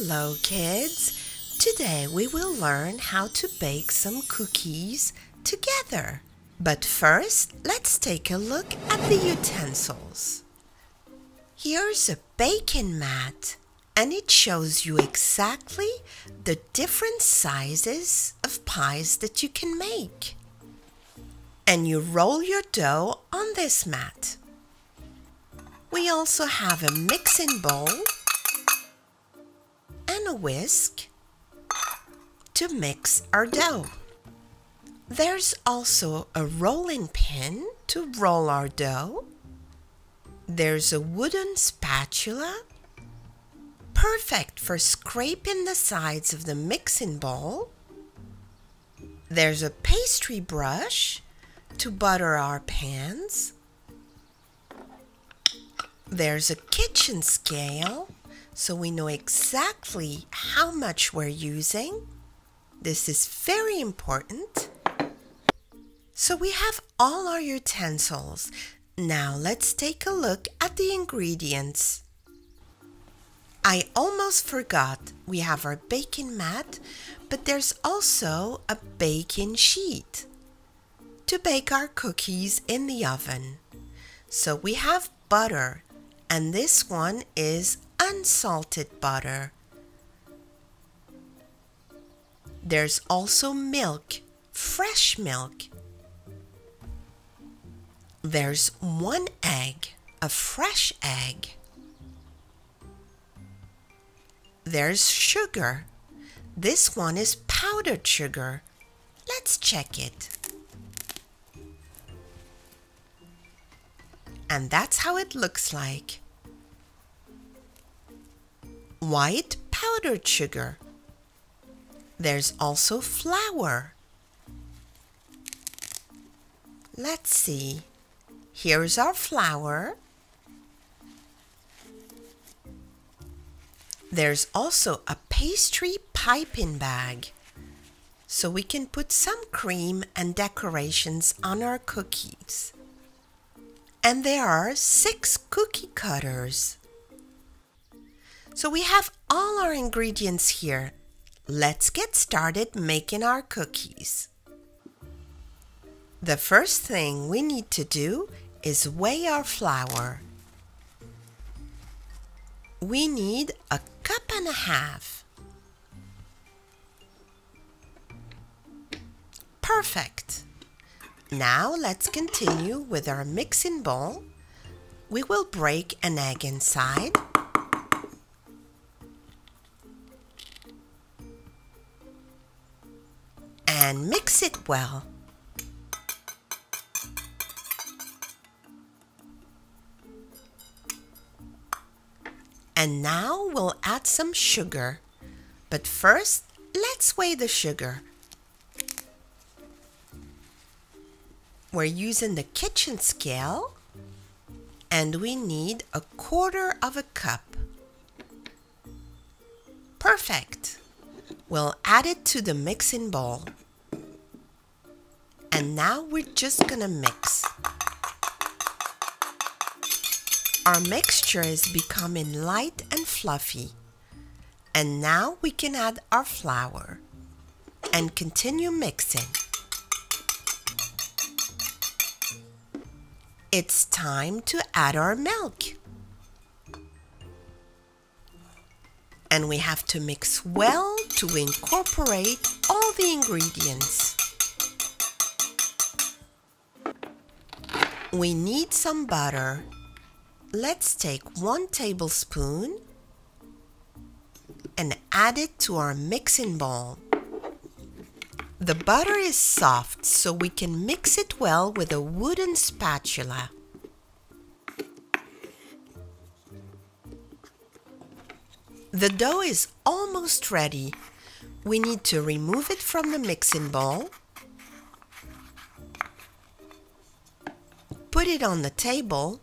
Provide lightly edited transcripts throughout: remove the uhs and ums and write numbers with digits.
Hello kids! Today we will learn how to bake some cookies together. But first, let's take a look at the utensils. Here's a baking mat, and it shows you exactly the different sizes of pies that you can make. And you roll your dough on this mat. We also have a mixing bowl and a whisk to mix our dough. There's also a rolling pin to roll our dough. There's a wooden spatula, perfect for scraping the sides of the mixing bowl. There's a pastry brush to butter our pans. There's a kitchen scale, so we know exactly how much we're using. This is very important. So we have all our utensils. Now let's take a look at the ingredients. I almost forgot, we have our baking mat, but there's also a baking sheet to bake our cookies in the oven. So we have butter, and this one is unsalted butter. There's also milk, fresh milk. There's one egg, a fresh egg. There's sugar. This one is powdered sugar. Let's check it. And that's how it looks like. White powdered sugar. There's also flour. Let's see. Here's our flour. There's also a pastry piping bag, so we can put some cream and decorations on our cookies. And there are 6 cookie cutters. So we have all our ingredients here. Let's get started making our cookies. The first thing we need to do is weigh our flour. We need 1.5 cups. Perfect. Now let's continue with our mixing bowl. We will break an egg inside. And mix it well. And now we'll add some sugar. But first, let's weigh the sugar. We're using the kitchen scale, and we need 1/4 cup. Perfect. We'll add it to the mixing bowl. And now we're just gonna mix. Our mixture is becoming light and fluffy. And now we can add our flour and continue mixing. It's time to add our milk. And we have to mix well to incorporate all the ingredients. We need some butter. Let's take 1 tablespoon and add it to our mixing bowl. The butter is soft, so we can mix it well with a wooden spatula. The dough is almost ready. We need to remove it from the mixing bowl. Put it on the table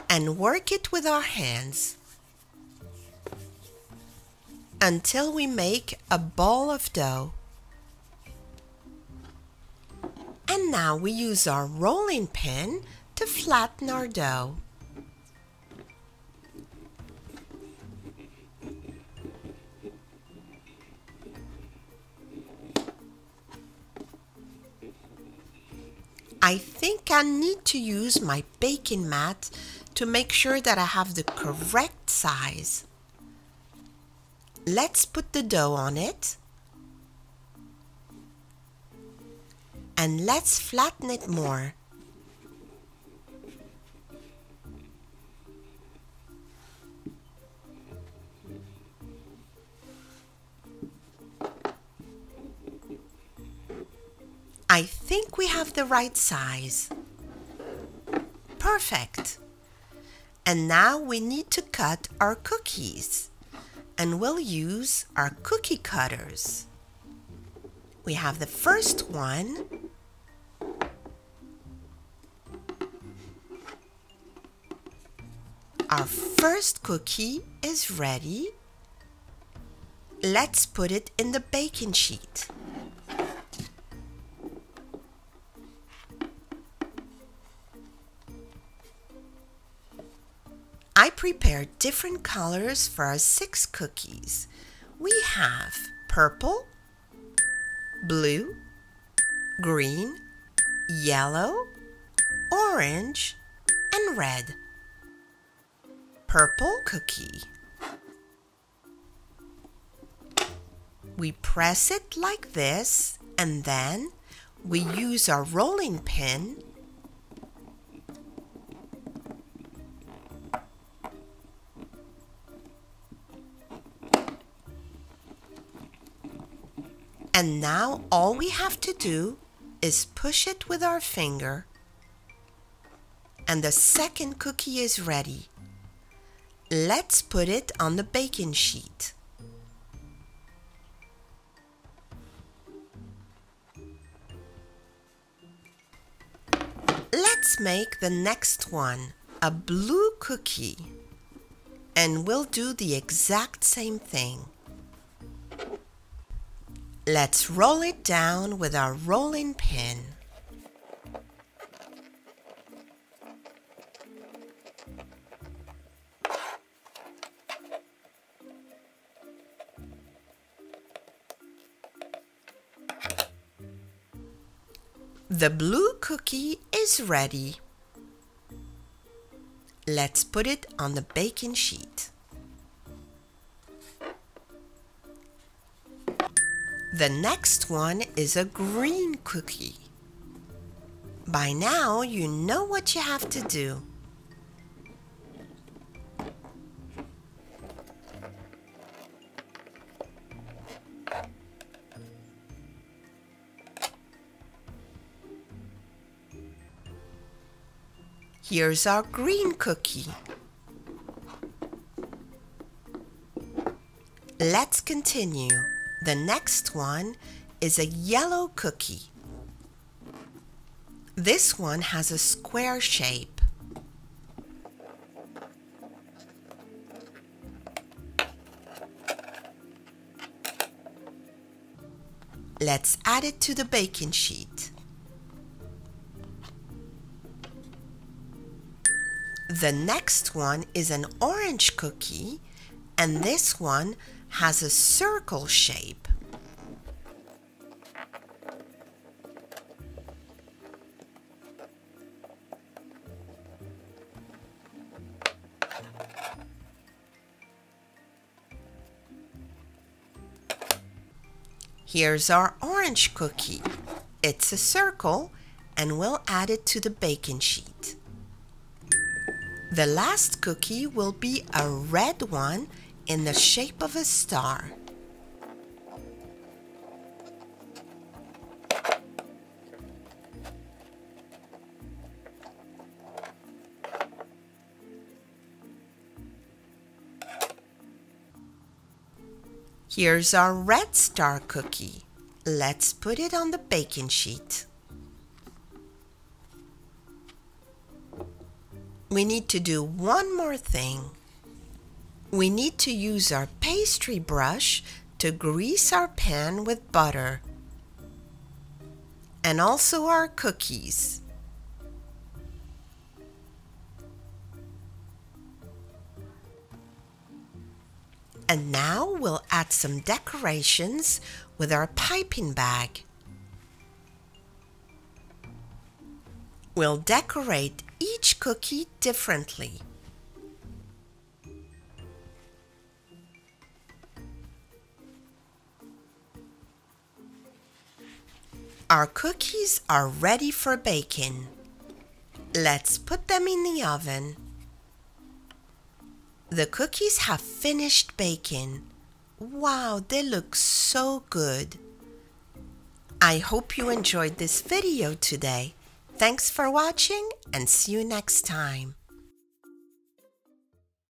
and work it with our hands until we make a ball of dough. And now we use our rolling pin to flatten our dough. I think I need to use my baking mat to make sure that I have the correct size. Let's put the dough on it. And let's flatten it more. I think we have the right size. Perfect. And now we need to cut our cookies. And we'll use our cookie cutters. We have the first one. Our first cookie is ready. Let's put it in the baking sheet. I prepared different colors for our 6 cookies. We have purple, blue, green, yellow, orange, and red. Purple cookie. We press it like this, and then we use our rolling pin and now all we have to do is push it with our finger, and the second cookie is ready. Let's put it on the baking sheet. Let's make the next one a blue cookie, and we'll do the exact same thing. Let's roll it down with our rolling pin. The blue cookie is ready. Let's put it on the baking sheet. The next one is a green cookie. By now, you know what you have to do. Here's our green cookie. Let's continue. The next one is a yellow cookie. This one has a square shape. Let's add it to the baking sheet. The next one is an orange cookie, and this one has a circle shape. Here's our orange cookie. It's a circle, and we'll add it to the baking sheet. The last cookie will be a red one in the shape of a star. Here's our red star cookie. Let's put it on the baking sheet. We need to do one more thing. We need to use our pastry brush to grease our pan with butter, and also our cookies. And now we'll add some decorations with our piping bag. We'll decorate each cookie differently. Our cookies are ready for baking. Let's put them in the oven. The cookies have finished baking. Wow, they look so good. I hope you enjoyed this video today. Thanks for watching and see you next time.